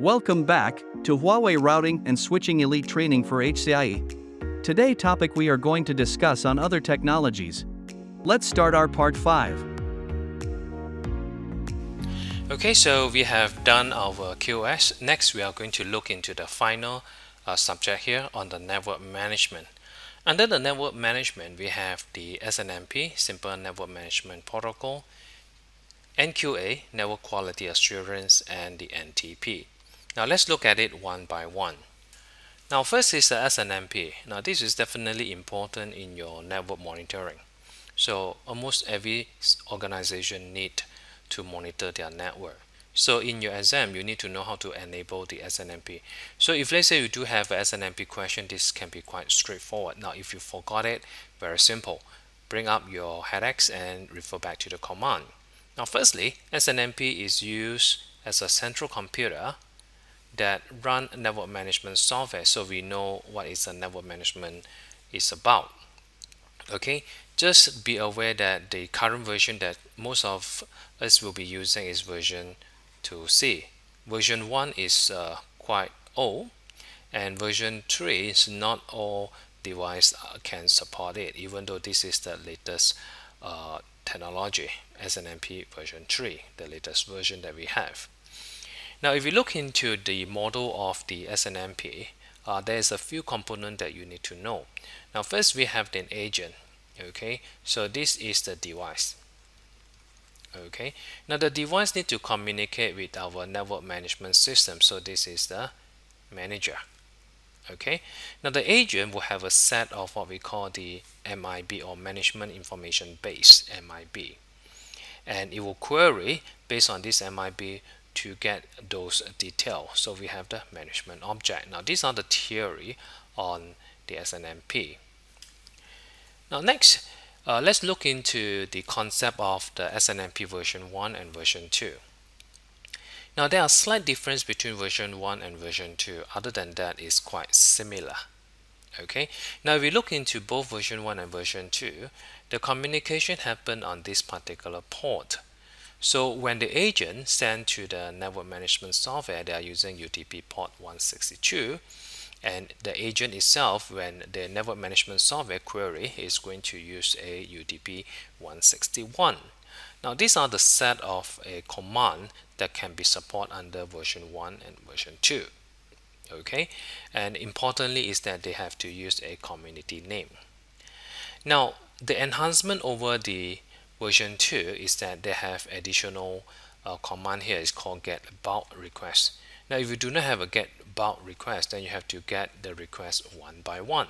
Welcome back to Huawei Routing and Switching Elite Training for HCIE. Today topic we are going to discuss on other technologies. Let's start our part 5. Okay, so we have done our QoS. Next, we are going to look into the final subject here on the network management. Under the network management, we have the SNMP, Simple Network Management Protocol, NQA, Network Quality Assurance, and the NTP. Now let's look at it one by one. Now first is the SNMP. Now this is definitely important in your network monitoring. So almost every organization need to monitor their network. So in your exam, you need to know how to enable the SNMP. So if let's say you do have a SNMP question, this can be quite straightforward. Now if you forgot it, very simple. Bring up your headaches and refer back to the command. Now firstly, SNMP is used as a central computer that run network management software, so we know what is the network management is about. Okay, just be aware that the current version that most of us will be using is version 2C. Version 1 is quite old, and version 3 is not all device can support it, even though this is the latest technology, SNMP version 3, the latest version that we have. Now if you look into the model of the SNMP, there is a few components that you need to know. Now first we have an agent. Okay, so this is the device. Okay, now the device need to communicate with our network management system, so this is the manager. Okay, now the agent will have a set of what we call the MIB, or Management Information Base, MIB, and it will query based on this MIB to get those details. So we have the management object. Now these are the theory on the SNMP. Now next, let's look into the concept of the SNMP version 1 and version 2. Now there are slight difference between version 1 and version 2. Other than that, it's quite similar. Okay, now if we look into both version 1 and version 2, the communication happened on this particular port. So when the agent sent to the network management software, they are using UDP port 162, and the agent itself, when the network management software query, is going to use a UDP 161. Now these are the set of a command that can be supported under version 1 and version 2. Okay, and importantly is that they have to use a community name. Now the enhancement over the version 2 is that they have additional command here is called get bulk request. Now if you do not have a get bulk request, then you have to get the request one by one,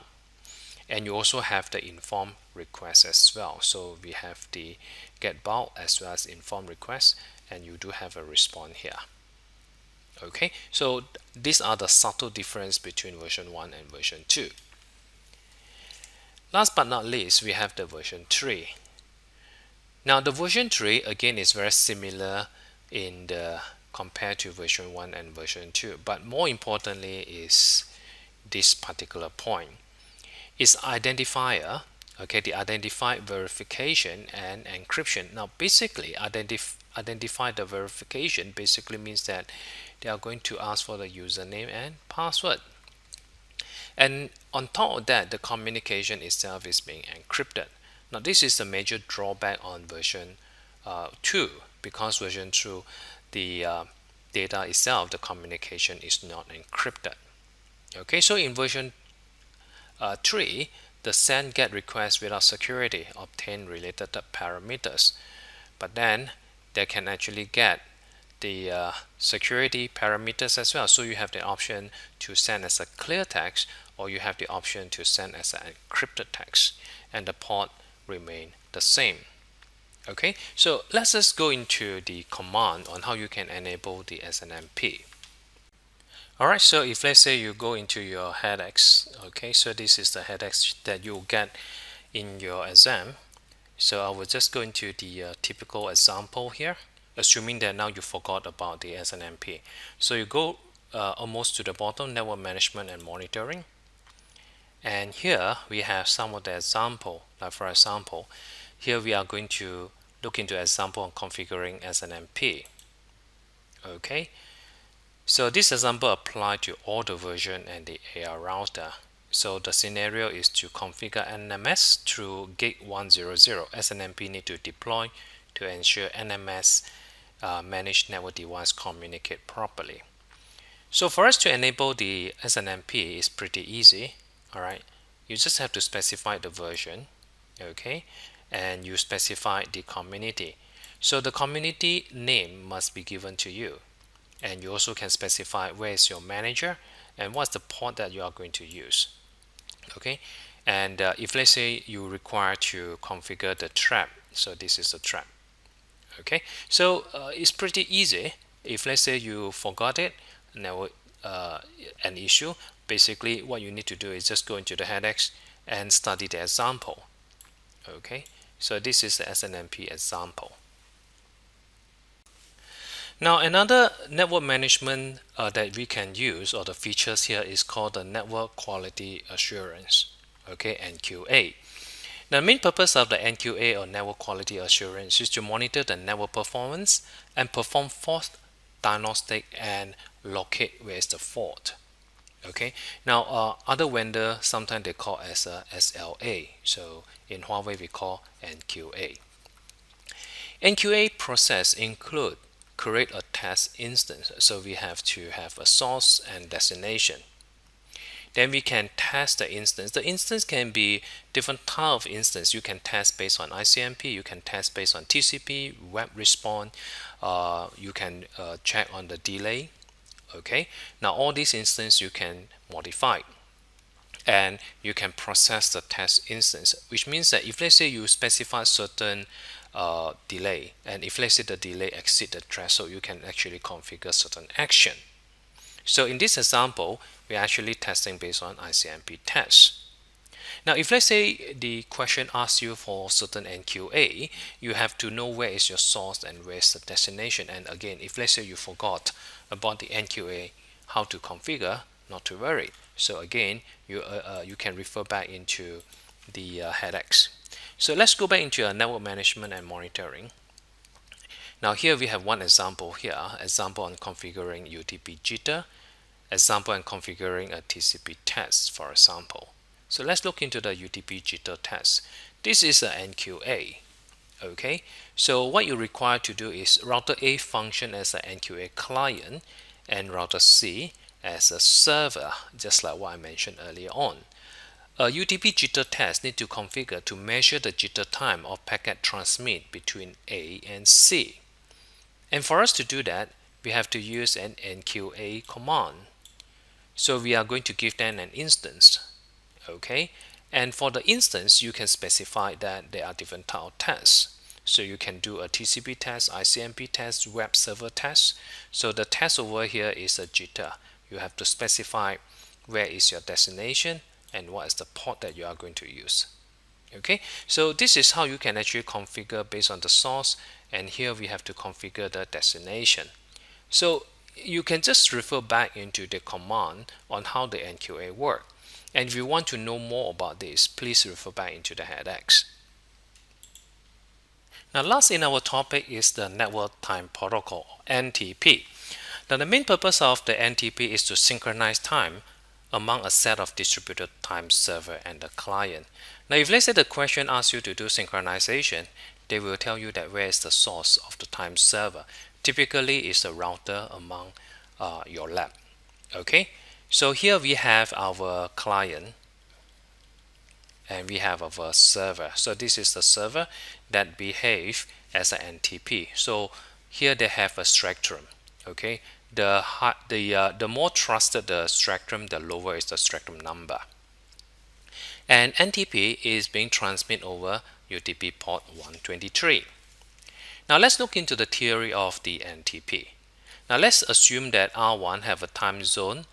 and you also have the inform request as well. So we have the get bulk as well as inform request, and you do have a response here. Okay, so these are the subtle difference between version 1 and version 2. Last but not least, we have the version 3. Now the version 3 again is very similar in the compared to version 1 and version 2, but more importantly is this particular point. It's identifier, okay, the identified verification and encryption. Now basically identify the verification basically means that they are going to ask for the username and password. And on top of that, the communication itself is being encrypted. Now this is the major drawback on version 2, because version 2, the data itself, the communication is not encrypted. Okay, so in version 3, the send get request without security obtain related parameters, but then they can actually get the security parameters as well. So you have the option to send as a clear text, or you have the option to send as an encrypted text, and the port remain the same. Okay, so let's just go into the command on how you can enable the SNMP. Alright, so if let's say you go into your headaches, okay, so this is the headaches that you'll get in your exam. So I will just go into the typical example here, assuming that now you forgot about the SNMP. So you go almost to the bottom, network management and monitoring. And here we have some of the example. Like for example, here we are going to look into example on configuring SNMP. Okay, So this example applies to all the version and the AR router. So the scenario is to configure NMS through gate 100. SNMP need to deploy to ensure NMS managed network device communicate properly. So for us to enable the SNMP is pretty easy. All right, you just have to specify the version, okay, and you specify the community. So the community name must be given to you, and you also can specify where is your manager and what's the port that you are going to use, okay. And if let's say you require to configure the trap, so this is the trap, okay. So it's pretty easy. If let's say you forgot it, now an issue, basically what you need to do is just go into the headers and study the example, okay. So this is the SNMP example. Now another network management that we can use, or the features here, is called the network quality assurance, okay, NQA. The main purpose of the NQA, or network quality assurance, is to monitor the network performance and perform fault diagnostic and locate where is the fault, okay. Now other vendor sometimes they call as a SLA, so in Huawei we call NQA. NQA process include create a test instance, so we have to have a source and destination. Then we can test the instance. The instance can be different type of instance. You can test based on ICMP, you can test based on TCP, web response, you can check on the delay, okay. Now all these instances you can modify, and you can process the test instance, which means that if let's say you specify certain delay, and if let's say the delay exceed the threshold, you can actually configure certain action. So in this example, we're actually testing based on ICMP tests. Now if let's say the question asks you for certain NQA, you have to know where is your source and where is the destination. And again, if let's say you forgot about the NQA, how to configure, not to worry. So again, you can refer back into the headers. So let's go back into network management and monitoring. Now here we have one example here, example on configuring UDP jitter, example on configuring a TCP test, for example. So let's look into the UDP jitter test. This is an NQA, okay. So what you require to do is router A function as an NQA client and router C as a server, just like what I mentioned earlier on. A UDP jitter test need to configure to measure the jitter time of packet transmit between A and C. And for us to do that, we have to use an NQA command. So we are going to give them an instance, okay. And for the instance, you can specify that there are different type of tests. So you can do a TCP test, ICMP test, web server test. So the test over here is a jitter. You have to specify where is your destination and what is the port that you are going to use, okay. So this is how you can actually configure based on the source, and here we have to configure the destination. So you can just refer back into the command on how the NQA work, and if you want to know more about this, please refer back into the headers. Now last in our topic is the network time protocol, NTP. Now the main purpose of the NTP is to synchronize time among a set of distributed time server and the client. Now if let's say the question asks you to do synchronization, they will tell you that where is the source of the time server. Typically is the router among your lab, okay. So here we have our client and we have our server. So this is the server that behave as an NTP. So here they have a spectrum, okay. The more trusted the spectrum, the lower is the spectrum number. And NTP is being transmitted over UDP port 123. Now let's look into the theory of the NTP. Now let's assume that R1 have a time zone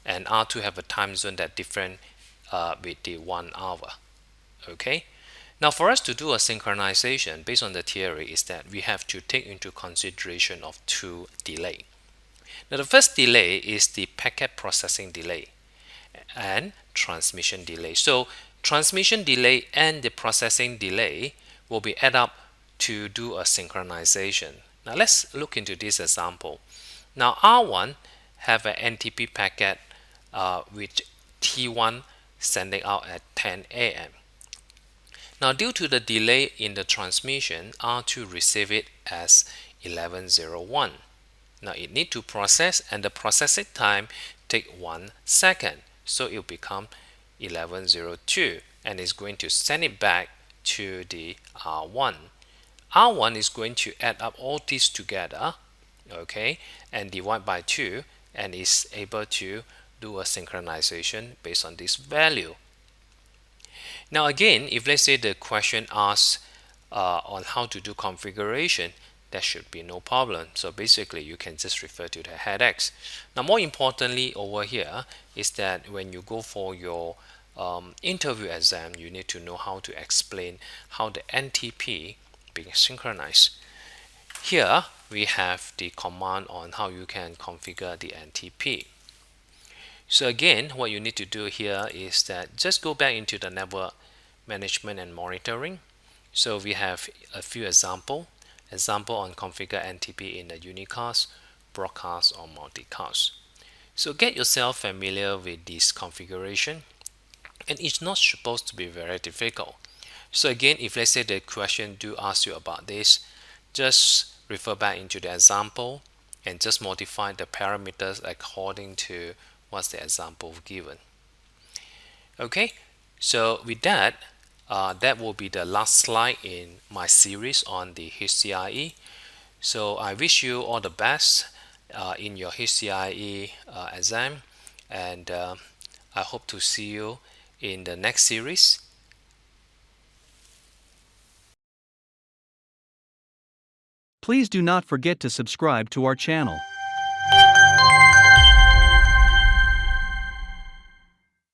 and R2 have a time zone that different with the 1 hour, okay. Now for us to do a synchronization based on the theory is that we have to take into consideration of two delay. Now the first delay is the packet processing delay and transmission delay. So transmission delay and the processing delay will be added up to do a synchronization. Now let's look into this example. Now R1 have an NTP packet with T1 sending out at 10 a.m. Now, due to the delay in the transmission, R2 receive it as 1101. Now it need to process, and the processing time take 1 second, so it will become 1102, and it's going to send it back to the R1. R1 is going to add up all these together, okay, and divide by 2, and is able to do a synchronization based on this value. Now again, if let's say the question asks on how to do configuration, there should be no problem. So basically you can just refer to the headers. Now more importantly over here is that when you go for your interview exam, you need to know how to explain how the NTP being synchronized. Here we have the command on how you can configure the NTP. So again, what you need to do here is that just go back into the network management and monitoring. So we have a few example on configure NTP in the unicast, broadcast, or multicast. So get yourself familiar with this configuration, and it's not supposed to be very difficult. So again, if let's say the question do ask you about this, just refer back into the example and just modify the parameters according to what's the example given. Okay, so with that, that will be the last slide in my series on the HCIE. So I wish you all the best in your HCIE exam, and I hope to see you in the next series. Please do not forget to subscribe to our channel.